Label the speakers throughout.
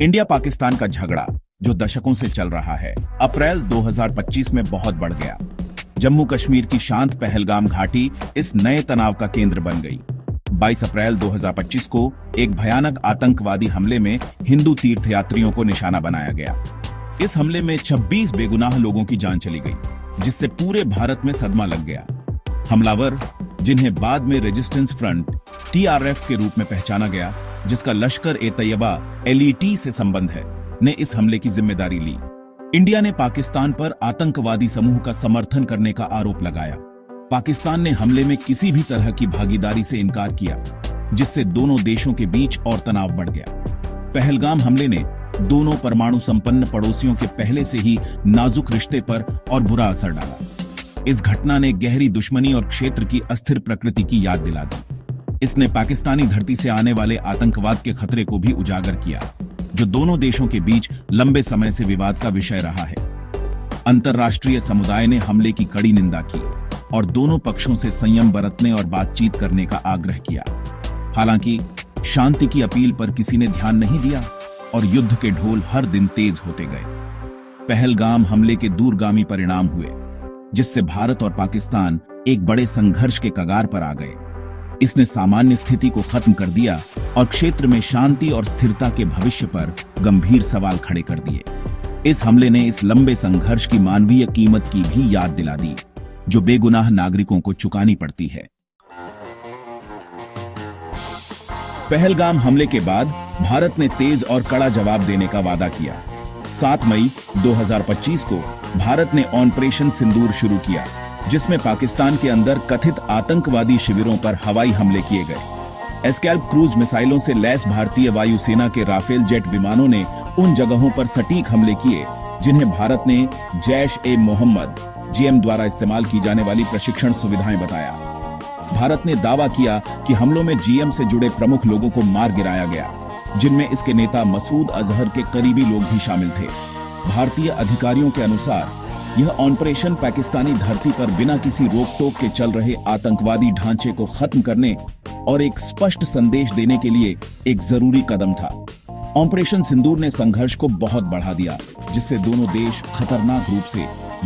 Speaker 1: India Pakistan का झगड़ा जो दशकों से चल रहा है, अप्रैल 2025 में बहुत बढ़ गया। जम्मू कश्मीर की शांत पहलगाम घाटी इस नए तनाव का केंद्र बन गई। 22 अप्रैल 2025 को एक भयानक आतंकवादी हमले में हिंदू तीर्थयात्रियों को निशाना बनाया गया। इस हमले में 26 बेगुनाह लोगों की जान चली गई, जिससे पूरे भारत में सदमा लग गया। हमलावर, जिन्हें बाद में रेजिस्टेंस फ्रंट TRF के रूप में पहचाना गया, जिसका लश्कर ए तैयबा LET से संबंध है, ने इस हमले की जिम्मेदारी ली। इंडिया ने पाकिस्तान पर आतंकवादी समूह का समर्थन करने का आरोप लगाया। पाकिस्तान ने हमले में किसी भी तरह की भागीदारी से इनकार किया, जिससे दोनों देशों के बीच और तनाव बढ़ गया। पहलगाम हमले ने दोनों परमाणु संपन्न पड़ोसियों के पहले से ही नाजुक रिश्ते पर और बुरा असर डाला। इस घटना ने गहरी दुश्मनी और क्षेत्र की अस्थिर प्रकृति की याद दिला दी। इसने पाकिस्तानी धरती से आने वाले आतंकवाद के खतरे को भी उजागर किया, जो दोनों देशों के बीच लंबे समय से विवाद का विषय रहा है। अंतर्राष्ट्रीय समुदाय ने हमले की कड़ी निंदा की और दोनों पक्षों से संयम बरतने और बातचीत करने का आग्रह किया। हालांकि शांति की अपील पर किसी ने ध्यान नहीं दिया और युद्ध के ढोल हर दिन तेज होते गए। पहलगाम हमले के दूरगामी परिणाम हुए, जिससे भारत और पाकिस्तान एक बड़े संघर्ष के कगार पर आ गए। इसने सामान्य स्थिति को खत्म कर दिया और क्षेत्र में शांति और स्थिरता के भविष्य पर गंभीर सवाल खड़े कर दिए। इस हमले ने इस लंबे संघर्ष की मानवीय कीमत की भी याद दिला दी, जो बेगुनाह नागरिकों को चुकानी पड़ती है। पहलगाम हमले के बाद भारत ने तेज और कड़ा जवाब देने का वादा किया। 7 मई 2025 को भारत ने ऑपरेशन सिंदूर शुरू किया, जिसमें पाकिस्तान के अंदर कथित आतंकवादी शिविरों पर हवाई हमले किए गए। एस्कैल्प क्रूज मिसाइलों से लैस भारतीय वायुसेना के राफेल जेट विमानों ने उन जगहों पर सटीक हमले किए, जिन्हें भारत ने जैश-ए-मोहम्मद GM द्वारा इस्तेमाल की जाने वाली प्रशिक्षण सुविधाएं बताया। भारत ने दावा किया कि हमलों में GM से जुड़े प्रमुख लोगों को मार गिराया गया, जिनमें इसके नेता मसूद अजहर के करीबी लोग भी शामिल थे। भारतीय अधिकारियों के अनुसार यह ऑपरेशन पाकिस्तानी धरती पर बिना किसी रोक टोक के चल रहे आतंकवादी ढांचे को खत्म करने और एक स्पष्ट संदेश देने के लिए एक जरूरी कदम था। ऑपरेशन सिंदूर ने संघर्ष को बहुत बढ़ा दिया, जिससे दोनों देश खतरनाक रूप से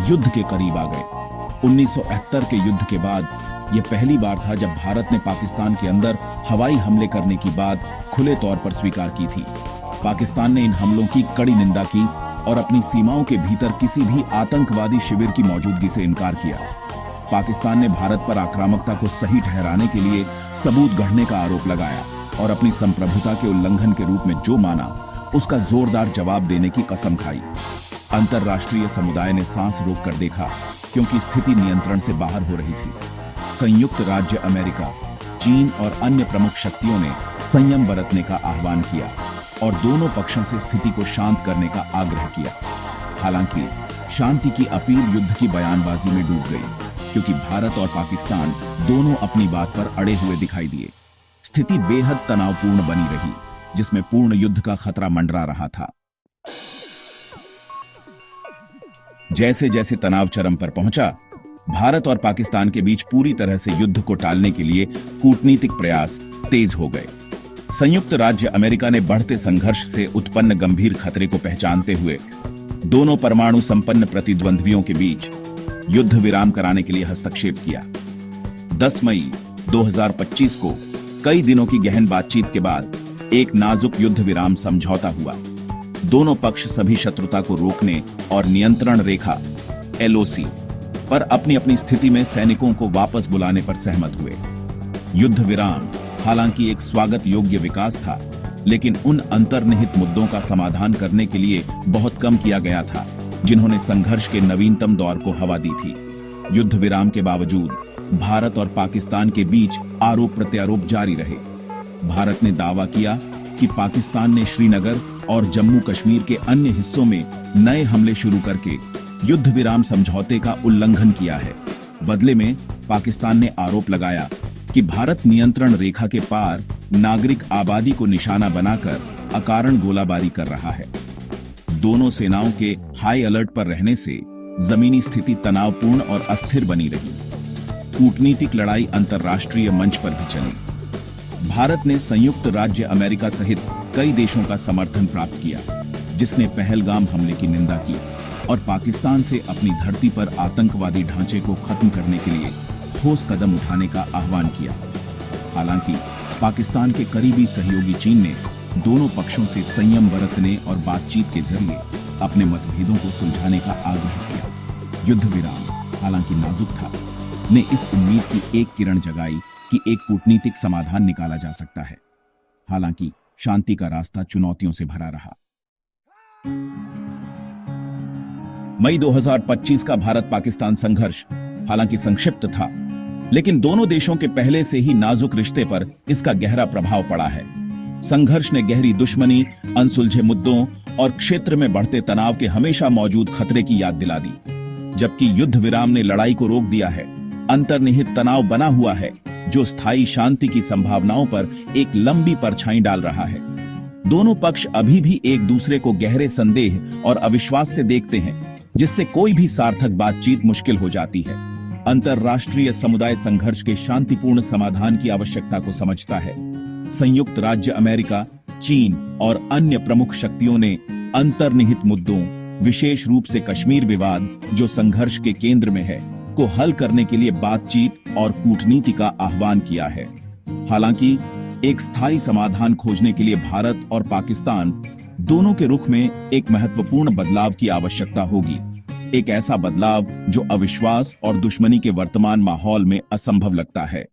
Speaker 1: युद्ध के करीब आ गए। 1971 के युद्ध के बाद यह पहली बार था जब भारत ने पाकिस्तान के अंदर हवाई हमले करने की बात खुले तौर पर स्वीकार की थी। पाकिस्तान ने इन हमलों की कड़ी निंदा की और अपनी सीमाओं के भीतर किसी भी आतंकवादी शिविर की मौजूदगी से इनकार किया। पाकिस्तान ने भारत पर आक्रामकता को सही ठहराने के लिए सबूत गढ़ने का आरोप लगाया और अपनी संप्रभुता के उल्लंघन के रूप में जो माना, उसका जोरदार जवाब देने की कसम खाई। अंतर्राष्ट्रीय समुदाय ने सांस रोक कर देखा, क्योंकि स्थिति नियंत्रण से बाहर हो रही थी। संयुक्त राज्य अमेरिका, चीन और अन्य प्रमुख शक्तियों ने संयम बरतने का आह्वान किया और दोनों पक्षों से स्थिति को शांत करने का आग्रह किया। हालांकि शांति की अपील युद्ध की बयानबाजी में डूब गई, क्योंकि भारत और पाकिस्तान दोनों अपनी बात पर अड़े हुए दिखाई दिए। स्थिति बेहद तनावपूर्ण बनी रही, जिसमें पूर्ण युद्ध का खतरा मंडरा रहा था। जैसे जैसे तनाव चरम पर पहुंचा, भारत और पाकिस्तान के बीच पूरी तरह से युद्ध को टालने के लिए कूटनीतिक प्रयास तेज हो गए। संयुक्त राज्य अमेरिका ने बढ़ते संघर्ष से उत्पन्न गंभीर खतरे को पहचानते हुए दोनों परमाणु संपन्न प्रतिद्वंद्वियों के बीच युद्ध विराम कराने के लिए हस्तक्षेप किया। 10 मई 2025 को कई दिनों की गहन बातचीत के बाद एक नाजुक युद्ध विराम समझौता हुआ। दोनों पक्ष सभी शत्रुता को रोकने और नियंत्रण रेखा LOC पर अपनी अपनी स्थिति में सैनिकों को वापस बुलाने पर सहमत हुए। युद्ध विराम हालांकि एक स्वागत योग्य विकास था, लेकिन उन अंतर्निहित मुद्दों का समाधान करने के लिए बहुत कम किया गया था, जिन्होंने संघर्ष के नवीनतम दौर को हवा दी थी। युद्ध विराम के बावजूद भारत और पाकिस्तान के बीच आरोप प्रत्यारोप जारी रहे। भारत ने दावा किया कि पाकिस्तान ने श्रीनगर और जम्मू कश्मीर के अन्य हिस्सों में नए हमले शुरू करके युद्ध विराम समझौते का उल्लंघन किया है। बदले में पाकिस्तान ने आरोप लगाया कि भारत नियंत्रण रेखा के पार नागरिक आबादी को निशाना बनाकर अकारण गोलाबारी कर रहा है। दोनों सेनाओं के हाई अलर्ट पर रहने से जमीनी स्थिति तनावपूर्ण और अस्थिर बनी रही। कूटनीतिक लड़ाई अंतर्राष्ट्रीय मंच पर भी चली। भारत ने संयुक्त राज्य अमेरिका सहित कई देशों का समर्थन प्राप्त किया, जिसने पहलगाम हमले की निंदा की और पाकिस्तान से अपनी धरती पर आतंकवादी ढांचे को खत्म करने के लिए ठोस कदम उठाने का आह्वान किया। हालांकि पाकिस्तान के करीबी सहयोगी चीन ने दोनों पक्षों से संयम बरतने और बातचीत के जरिए अपने मतभेदों को सुलझाने का आग्रह किया। युद्ध विराम, हालांकि नाजुक था, ने इस उम्मीद की एक किरण जगाई कि एक कूटनीतिक समाधान निकाला जा सकता है। हालांकि शांति का रास्ता चुनौतियों से भरा रहा। मई 2025 का भारत पाकिस्तान संघर्ष हालांकि संक्षिप्त था, लेकिन दोनों देशों के पहले से ही नाजुक रिश्ते पर इसका गहरा प्रभाव पड़ा है। संघर्ष ने गहरी दुश्मनी, अनसुलझे मुद्दों और क्षेत्र में बढ़ते तनाव के हमेशा मौजूद खतरे की याद दिला दी। जबकि युद्ध विराम ने लड़ाई को रोक दिया है, अंतर्निहित तनाव बना हुआ है जो स्थायी शांति की संभावनाओं पर एक लंबी परछाई डाल रहा है। दोनों पक्ष अभी भी एक दूसरे को गहरे संदेह और अविश्वास से देखते हैं, जिससे कोई भी सार्थक बातचीत मुश्किल हो जाती है। अंतर्राष्ट्रीय समुदाय संघर्ष के शांतिपूर्ण समाधान की आवश्यकता को समझता है। संयुक्त राज्य अमेरिका, चीन और अन्य प्रमुख शक्तियों ने अंतर्निहित मुद्दों, विशेष रूप से कश्मीर विवाद जो संघर्ष के केंद्र में है, को हल करने के लिए बातचीत और कूटनीति का आह्वान किया है। हालांकि एक स्थायी समाधान खोजने के लिए भारत और पाकिस्तान दोनों के रुख में एक महत्वपूर्ण बदलाव की आवश्यकता होगी। एक ऐसा बदलाव जो अविश्वास और दुश्मनी के वर्तमान माहौल में असंभव लगता है।